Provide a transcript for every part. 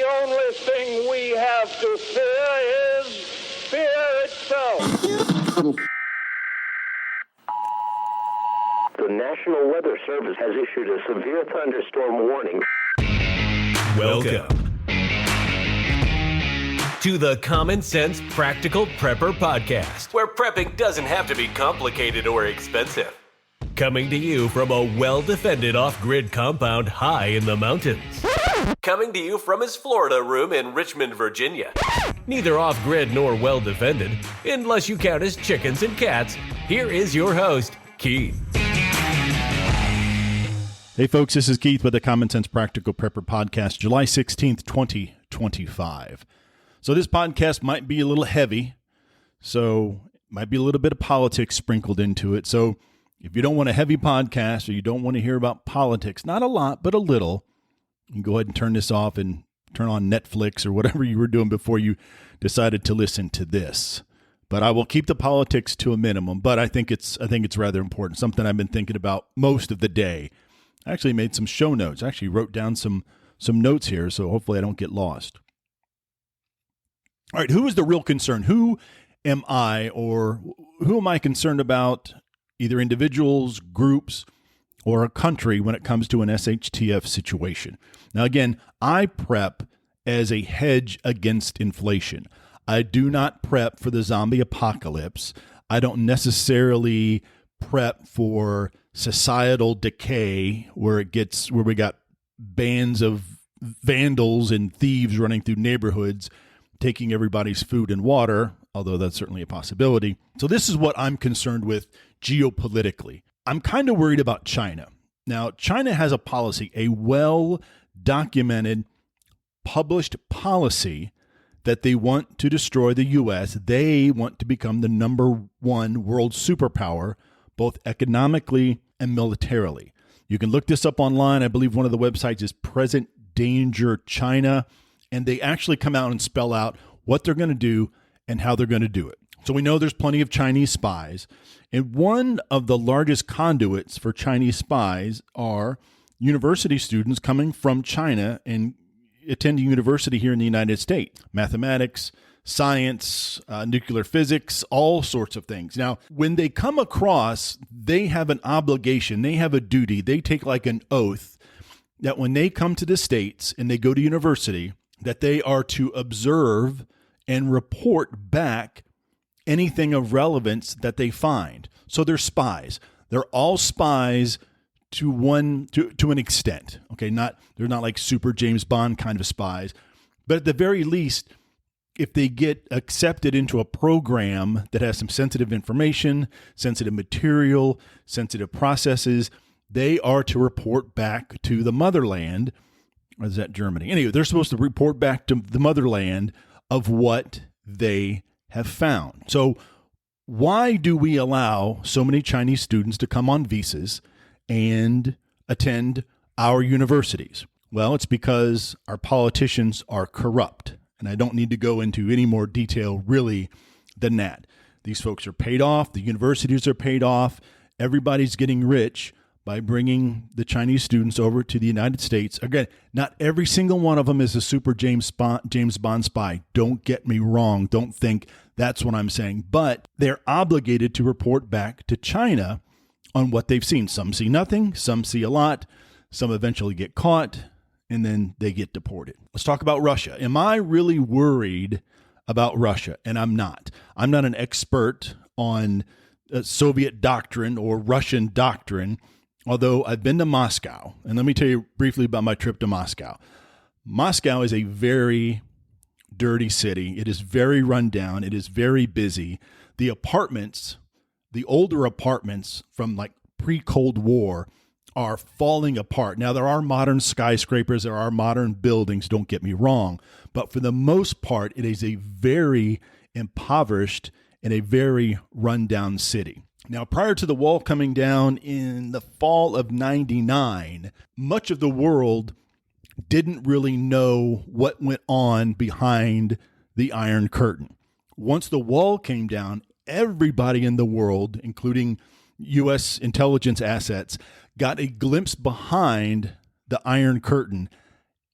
only thing we have to fear is fear itself. The National Weather Service has issued a severe thunderstorm warning. Welcome to the Common Sense Practical Prepper Podcast, where prepping doesn't have to be complicated or expensive. Coming to you from a well-defended off-grid compound high in the mountains. Coming to you from his Florida room in Richmond, Virginia. Neither off-grid nor well-defended, unless you count as chickens and cats. Here is your host, Keith. Hey folks, this is Keith with the Common Sense Practical Prepper Podcast, July 16th, 2025. So this podcast might be a little heavy, so might be a little bit of politics sprinkled into it. So if you don't want a heavy podcast or you don't want to hear about politics, not a lot, but a little, you can go ahead and turn this off and turn on Netflix or whatever you were doing before you decided to listen to this. But I will keep the politics to a minimum, but I think it's rather important, something I've been thinking about most of the day. I actually made some show notes. I actually wrote down some notes here, so hopefully I don't get lost. All right, who is the real concern? Who am I concerned about, either individuals, groups, or a country when it comes to an SHTF situation? Now, again, I prep as a hedge against inflation. I do not prep for the zombie apocalypse. I don't necessarily prep for societal decay where we got bands of vandals and thieves running through neighborhoods taking everybody's food and water, although that's certainly a possibility. So this is what I'm concerned with geopolitically. I'm kind of worried about China. Now, China has a policy, a well-documented, published policy that they want to destroy the U.S. They want to become the number one world superpower, both economically and militarily. You can look this up online. I believe one of the websites is Present Danger China, and they actually come out and spell out what they're going to do and how they're going to do it. So we know there's plenty of Chinese spies, and one of the largest conduits for Chinese spies are university students coming from China and attending university here in the United States. Mathematics, science, nuclear physics, all sorts of things. Now, when they come across, they have an obligation, they have a duty, they take like an oath that when they come to the States and they go to university, that they are to observe and report back anything of relevance that they find. So they're spies. They're all spies to an extent. Okay, they're not like super James Bond kind of spies, but at the very least, if they get accepted into a program that has some sensitive information, sensitive material, sensitive processes, they are to report back to the motherland. Or is that Germany? Anyway, they're supposed to report back to the motherland of what they have found. So why do we allow so many Chinese students to come on visas and attend our universities? Well, it's because our politicians are corrupt. And I don't need to go into any more detail really than that. These folks are paid off. The universities are paid off. Everybody's getting rich by bringing the Chinese students over to the United States. Again, not every single one of them is a super James Bond spy. Don't get me wrong. Don't think that's what I'm saying. But they're obligated to report back to China on what they've seen. Some see nothing. Some see a lot. Some eventually get caught, and then they get deported. Let's talk about Russia. Am I really worried about Russia? And I'm not. I'm not an expert on Soviet doctrine or Russian doctrine, although I've been to Moscow. And let me tell you briefly about my trip to Moscow. Moscow is a very dirty city. It is very run down. It is very busy. The apartments, the older apartments from like pre-Cold War, are falling apart. Now, there are modern skyscrapers, there are modern buildings, don't get me wrong, but for the most part, it is a very impoverished and a very rundown city. Now, prior to the wall coming down in the fall of '99, much of the world didn't really know what went on behind the Iron Curtain. Once the wall came down, everybody in the world, including U.S. intelligence assets, got a glimpse behind the Iron Curtain.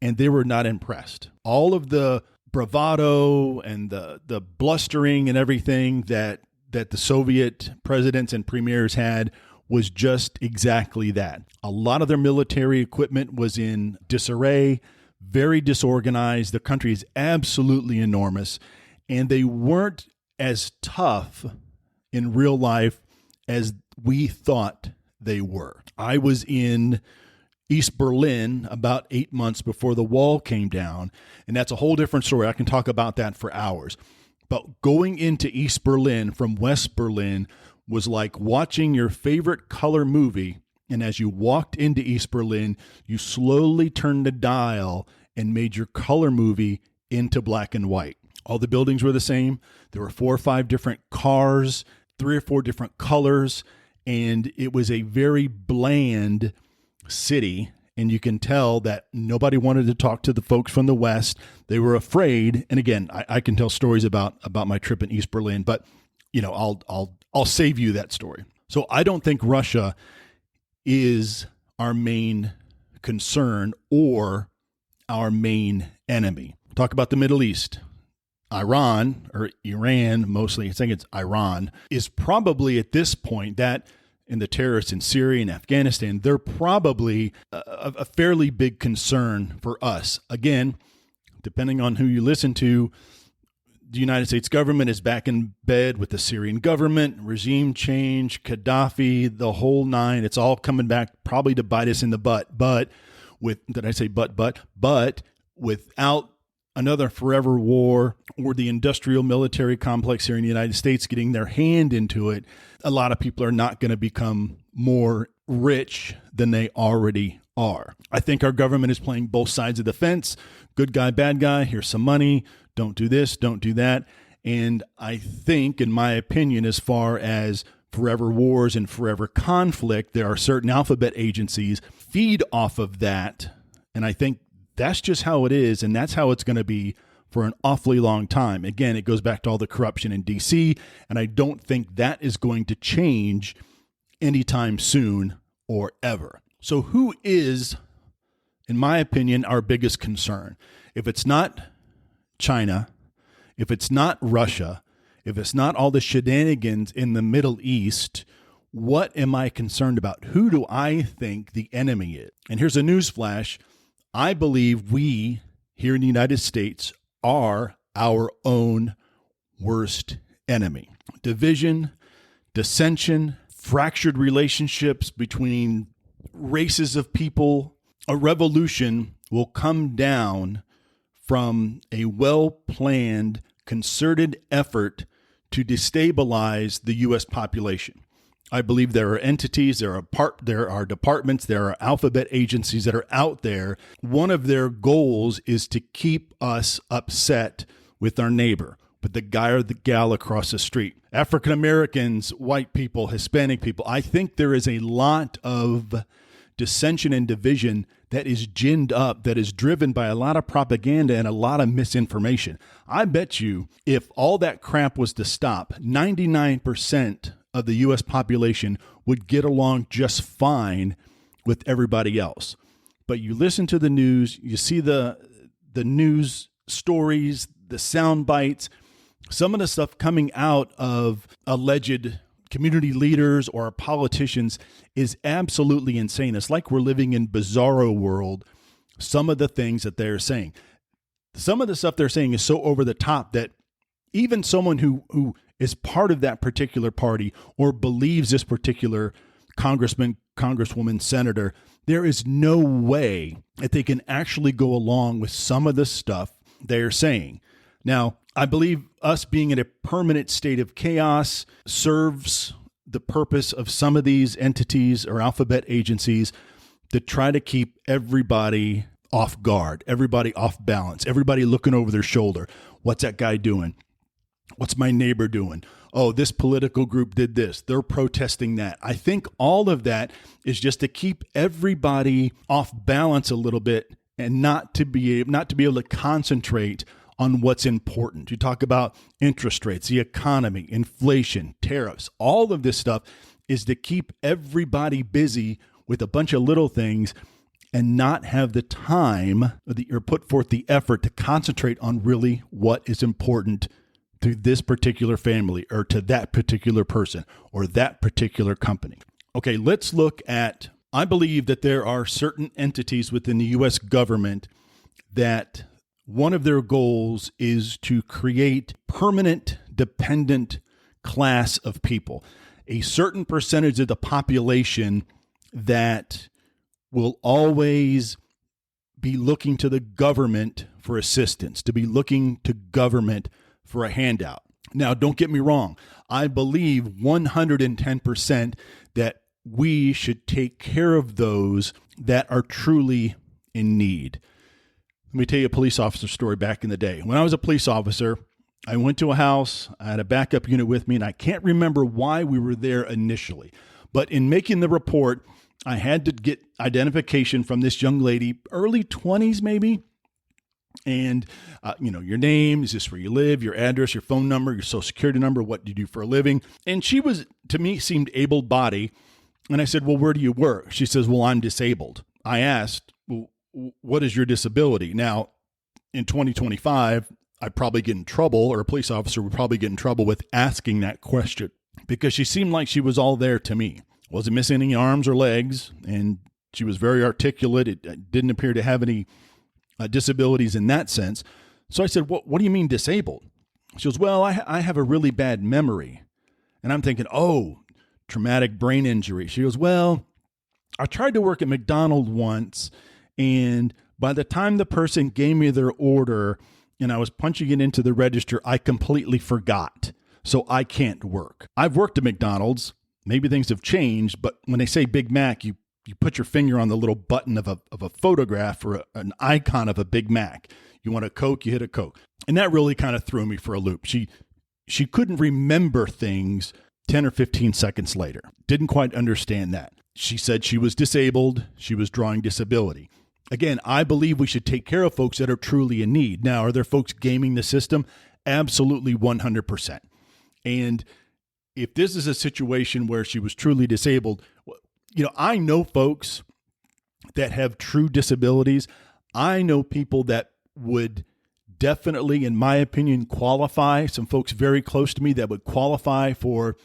and they were not impressed. All of the bravado and the blustering and everything that the Soviet presidents and premiers had was just exactly that. A lot of their military equipment was in disarray, very disorganized. The country is absolutely enormous, and they weren't as tough in real life as we thought they were. I was in East Berlin about 8 months before the wall came down, and that's a whole different story. I can talk about that for hours. But going into East Berlin from West Berlin was like watching your favorite color movie, and as you walked into East Berlin, you slowly turned the dial and made your color movie into black and white. All the buildings were the same. There were 4 or 5 different cars, 3 or 4 different colors, and it was a very bland city. And you can tell that nobody wanted to talk to the folks from the West. They were afraid. And again, I can tell stories about my trip in East Berlin, but I'll save you that story. So I don't think Russia is our main concern or our main enemy. Talk about the Middle East. Iran, or Iran mostly, I think it's Iran, is probably at this point that, and the terrorists in Syria and Afghanistan, they're probably a fairly big concern for us. Again, depending on who you listen to, the United States government is back in bed with the Syrian government, regime change, Gaddafi, the whole nine. It's all coming back probably to bite us in the butt. But without another forever war or the industrial military complex here in the United States getting their hand into it, a lot of people are not going to become more rich than they already are. I think our government is playing both sides of the fence. Good guy, bad guy. Here's some money. Don't do this. Don't do that. And I think, in my opinion, as far as forever wars and forever conflict, there are certain alphabet agencies feed off of that. And I think that's just how it is. And that's how it's going to be for an awfully long time. Again, it goes back to all the corruption in D.C., and I don't think that is going to change anytime soon or ever. So who is, in my opinion, our biggest concern? If it's not China, if it's not Russia, if it's not all the shenanigans in the Middle East, what am I concerned about? Who do I think the enemy is? And here's a newsflash. I believe we here in the United States are our own worst enemy. Division, dissension, fractured relationships between races of people. A revolution will come down from a well-planned, concerted effort to destabilize the U.S. population. I believe there are entities, there are departments, there are alphabet agencies that are out there. One of their goals is to keep us upset with our neighbor, with the guy or the gal across the street. African Americans, white people, Hispanic people. I think there is a lot of dissension and division that is ginned up, that is driven by a lot of propaganda and a lot of misinformation. I bet you if all that crap was to stop, 99% of the U.S. population would get along just fine with everybody else. But you listen to the news, you see the news stories, the sound bites, some of the stuff coming out of alleged community leaders or politicians is absolutely insane. It's like we're living in bizarro world. Some of the things that they're saying, some of the stuff they're saying is so over the top that even someone who is part of that particular party or believes this particular congressman, congresswoman, senator, there is no way that they can actually go along with some of the stuff they're saying. Now, I believe us being in a permanent state of chaos serves the purpose of some of these entities or alphabet agencies to try to keep everybody off guard, everybody off balance, everybody looking over their shoulder. What's that guy doing? What's my neighbor doing? Oh, this political group did this. They're protesting that. I think all of that is just to keep everybody off balance a little bit and not to be able to concentrate on what's important. You talk about interest rates, the economy, inflation, tariffs, all of this stuff is to keep everybody busy with a bunch of little things and not have the time or put forth the effort to concentrate on really what is important to this particular family or to that particular person or that particular company. Okay, let's look at, I believe that there are certain entities within the U.S. government that one of their goals is to create permanent dependent class of people, a certain percentage of the population that will always be looking to the government for assistance, to be looking to government for a handout. Now, don't get me wrong. I believe 110% that we should take care of those that are truly in need. Let me tell you a police officer story back in the day. When I was a police officer, I went to a house, I had a backup unit with me, and I can't remember why we were there initially. But in making the report, I had to get identification from this young lady, early 20s maybe. And, your name, is this where you live, your address, your phone number, your social security number, what do you do for a living? And she was, to me, seemed able-bodied. And I said, well, where do you work? She says, well, I'm disabled. I asked, well, what is your disability? Now, in 2025, I'd probably get in trouble, or a police officer would probably get in trouble with asking that question, because she seemed like she was all there to me. Wasn't missing any arms or legs, and she was very articulate. It didn't appear to have any disabilities in that sense. So I said, what do you mean disabled? She goes, well, I have a really bad memory. And I'm thinking, oh, traumatic brain injury. She goes, well, I tried to work at McDonald's once, and by the time the person gave me their order and I was punching it into the register, I completely forgot. So I can't work. I've worked at McDonald's. Maybe things have changed, but when they say Big Mac, you put your finger on the little button of a photograph or an icon of a Big Mac. You want a Coke, you hit a Coke. And that really kind of threw me for a loop. She couldn't remember things 10 or 15 seconds later. Didn't quite understand that. She said she was disabled. She was drawing disability. Again, I believe we should take care of folks that are truly in need. Now, are there folks gaming the system? Absolutely 100%. And if this is a situation where she was truly disabled, I know folks that have true disabilities. I know people that would definitely, in my opinion, qualify, some folks very close to me that would qualify for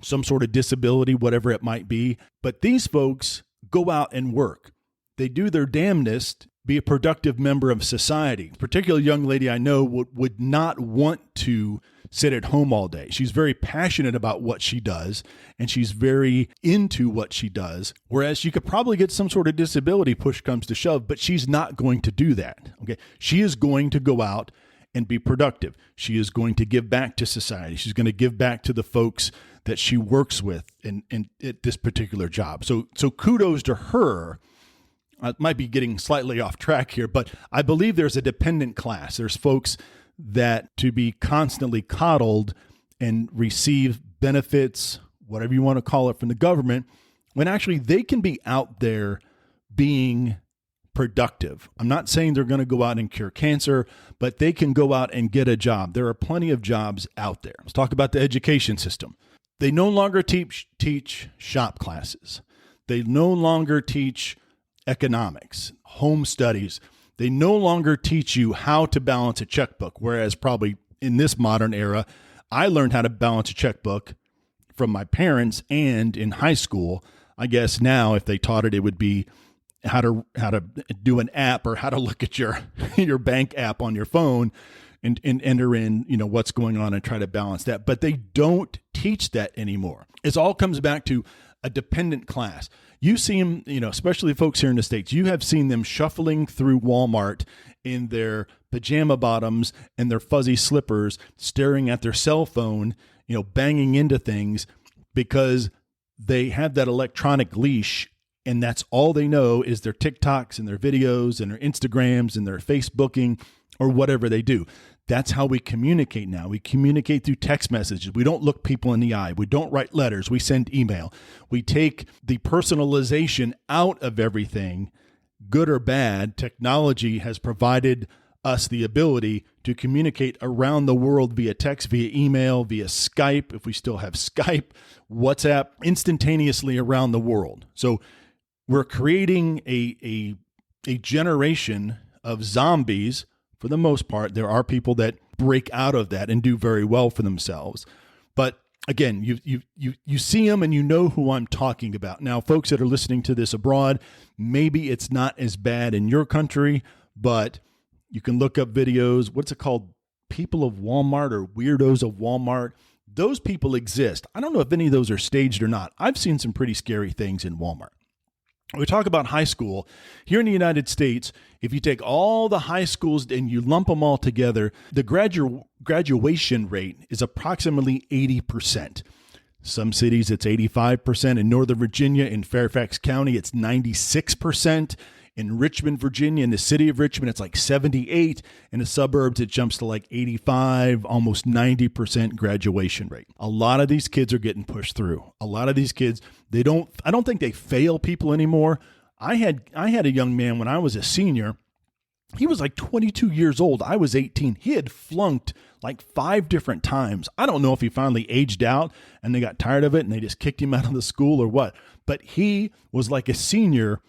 some sort of disability, whatever it might be. But these folks go out and work. They do their damnedest, be a productive member of society. A particular young lady I know would not want to sit at home all day. She's very passionate about what she does, and she's very into what she does, whereas she could probably get some sort of disability, push comes to shove, but she's not going to do that. Okay, she is going to go out and be productive. She is going to give back to society. She's going to give back to the folks that she works with in at this particular job. So kudos to her. I might be getting slightly off track here, but I believe there's a dependent class. There's folks that to be constantly coddled and receive benefits, whatever you want to call it, from the government, when actually they can be out there being productive. I'm not saying they're going to go out and cure cancer, but they can go out and get a job. There are plenty of jobs out there. Let's talk about the education system. They no longer teach shop classes. They no longer teach economics, home studies. They no longer teach you how to balance a checkbook, whereas probably in this modern era, I learned how to balance a checkbook from my parents, and in high school, I guess now if they taught it, it would be how to do an app or how to look at your bank app on your phone and enter in, what's going on and try to balance that. But they don't teach that anymore. It all comes back to a dependent class. You see them, especially folks here in the States, you have seen them shuffling through Walmart in their pajama bottoms and their fuzzy slippers, staring at their cell phone, banging into things because they have that electronic leash, and that's all they know is their TikToks and their videos and their Instagrams and their Facebooking or whatever they do. That's how we communicate now. We communicate through text messages. We don't look people in the eye. We don't write letters. We send email. We take the personalization out of everything, good or bad. Technology has provided us the ability to communicate around the world via text, via email, via Skype, if we still have Skype, WhatsApp, instantaneously around the world. So we're creating a generation of zombies. For the most part, there are people that break out of that and do very well for themselves. But again, you see them and you know who I'm talking about. Now, folks that are listening to this abroad, maybe it's not as bad in your country, but you can look up videos. What's it called? People of Walmart or Weirdos of Walmart. Those people exist. I don't know if any of those are staged or not. I've seen some pretty scary things in Walmart. We talk about high school. Here in the United States, if you take all the high schools and you lump them all together, the graduation rate is approximately 80%. Some cities, it's 85%. In Northern Virginia, in Fairfax County, it's 96%. In Richmond, Virginia, in the city of Richmond, it's like 78. In the suburbs, it jumps to like 85, almost 90% graduation rate. A lot of these kids are getting pushed through. A lot of these kids, I don't think they fail people anymore. I had a young man when I was a senior. He was like 22 years old. I was 18. He had flunked like 5 different times. I don't know if he finally aged out and they got tired of it and they just kicked him out of the school or what. But he was like a senior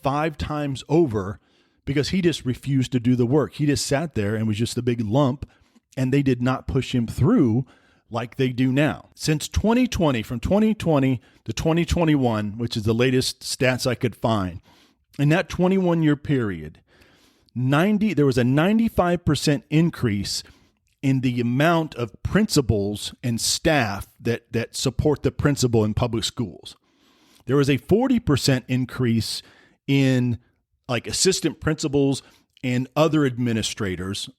5 times over because he just refused to do the work. He just sat there and was just a big lump, and they did not push him through like they do now. Since 2020, from 2020 to 2021, which is the latest stats I could find, in that 21-year period, there was a 95% increase in the amount of principals and staff that support the principal in public schools. There was a 40% increase in like assistant principals and other administrators,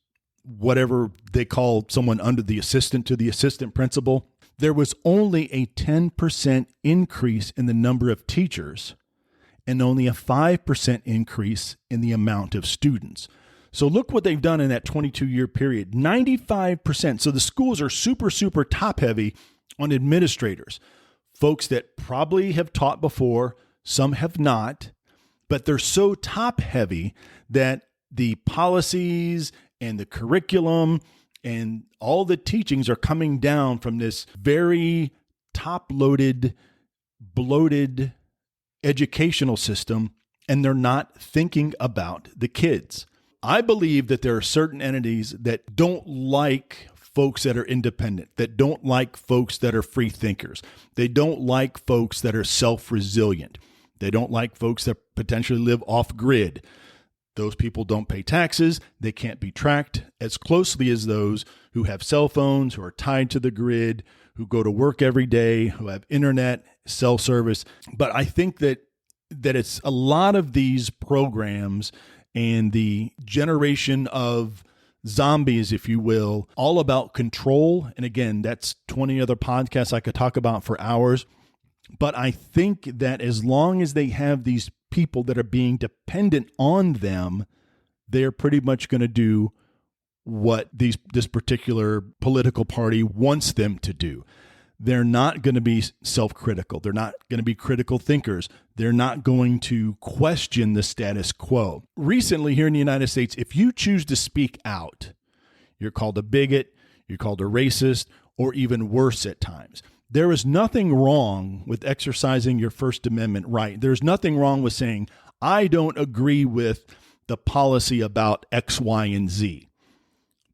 whatever they call someone under the assistant to the assistant principal. There was only a 10% increase in the number of teachers and only a 5% increase in the amount of students. So look what they've done in that 22-year period, 95%. So the schools are super, super top heavy on administrators, folks that probably have taught before, some have not, but they're so top heavy that the policies and the curriculum and all the teachings are coming down from this very top-loaded, bloated educational system, and they're not thinking about the kids. I believe that there are certain entities that don't like folks that are independent, that don't like folks that are free thinkers. They don't like folks that are self-resilient. They don't like folks that potentially live off grid. Those people don't pay taxes. They can't be tracked as closely as those who have cell phones, who are tied to the grid, who go to work every day, who have internet, cell service. But I think that it's a lot of these programs and the generation of zombies, if you will, all about control. And again, that's 20 other podcasts I could talk about for hours. But I think that as long as they have these people that are being dependent on them, they're pretty much going to do what this particular political party wants them to do. They're not going to be self-critical. They're not going to be critical thinkers. They're not going to question the status quo. Recently here in the United States, if you choose to speak out, you're called a bigot, you're called a racist, or even worse at times. There is nothing wrong with exercising your First Amendment right. There's nothing wrong with saying, I don't agree with the policy about X, Y, and Z.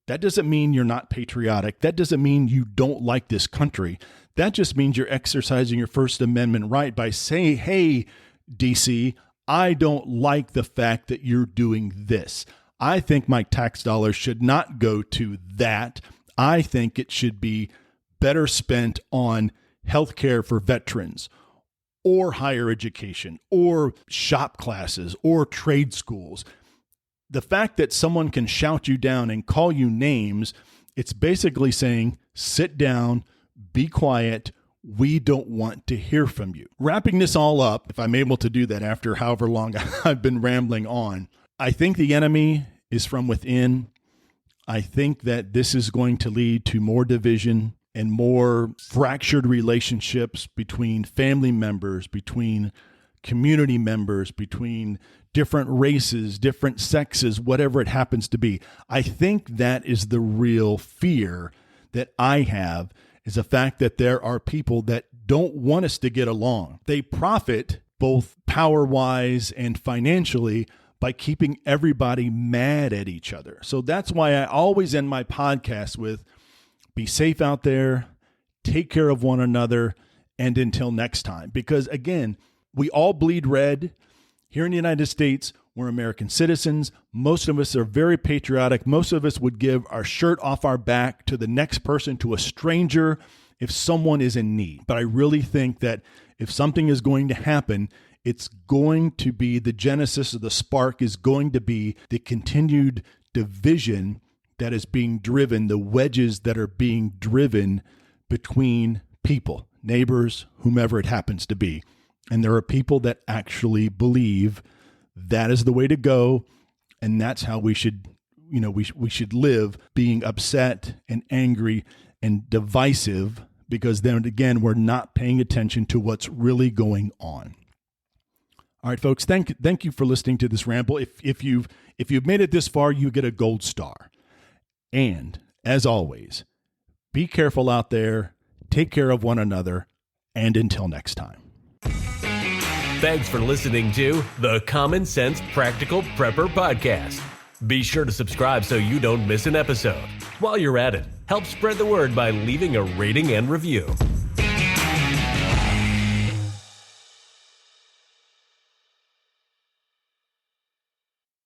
That doesn't mean you're not patriotic. That doesn't mean you don't like this country. That just means you're exercising your First Amendment right by saying, hey, DC, I don't like the fact that you're doing this. I think my tax dollars should not go to that. I think it should be better spent on healthcare for veterans or higher education or shop classes or trade schools. The fact that someone can shout you down and call you names, it's basically saying, sit down, be quiet. We don't want to hear from you. Wrapping this all up, if I'm able to do that after however long I've been rambling on, I think the enemy is from within. I think that this is going to lead to more division and more fractured relationships between family members, between community members, between different races, different sexes, whatever it happens to be. I think that is the real fear that I have, is the fact that there are people that don't want us to get along. They profit both power-wise and financially, by keeping everybody mad at each other. So that's why I always end my podcast with, be safe out there, take care of one another, and until next time. Because again, we all bleed red. Here in the United States, we're American citizens. Most of us are very patriotic. Most of us would give our shirt off our back to the next person, to a stranger, if someone is in need. But I really think that if something is going to happen, it's going to be the genesis of the spark is going to be the continued division that is being driven, the wedges that are being driven between people, neighbors, whomever it happens to be. And there are people that actually believe that is the way to go, and that's how we should, we should live, being upset and angry and divisive, because then again, we're not paying attention to what's really going on. All right, folks, thank you for listening to this ramble. If you've made it this far, you get a gold star. And as always, be careful out there, take care of one another, and until next time. Thanks for listening to the Common Sense Practical Prepper Podcast. Be sure to subscribe so you don't miss an episode. While you're at it, help spread the word by leaving a rating and review.